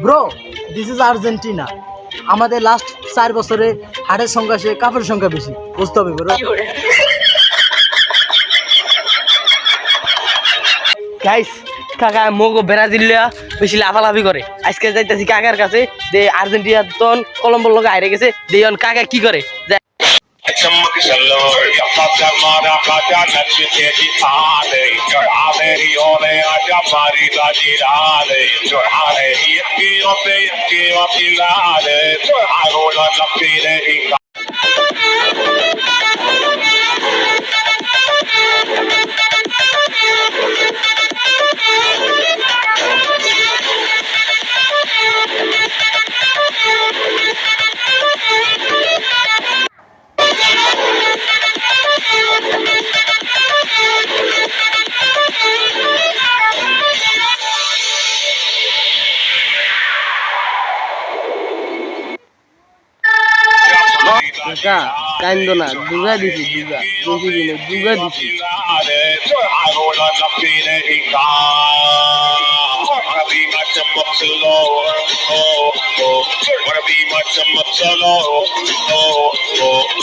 Bro, this is Argentina. আমাদের last 4 বছরে হার্টের সংখ্যা সে কাপের সংখ্যা বেশি, বুঝতে হবে ব্রো। গাইস কাকা মগো ব্রাজিল বেশি লাফালাফি করে। আজকে যাইতেছি কাকার কাছে যে আর্জেন্টিনা তখন কলম্বোর লগে হারে গেছে, দেন কাকা কি করে चमक चलो काचा मारा काचा नच के दिखाले चढ़ावे ही ओले आजा मारी बाजी राले चढ़ावे ही के पिलाले चढ़ारो लपी रे কাকা কান্দো না, দুগা দিছি দুগা বেশি দিনে দুগা দিছি। Wanna be my chumma chalo, oh, oh.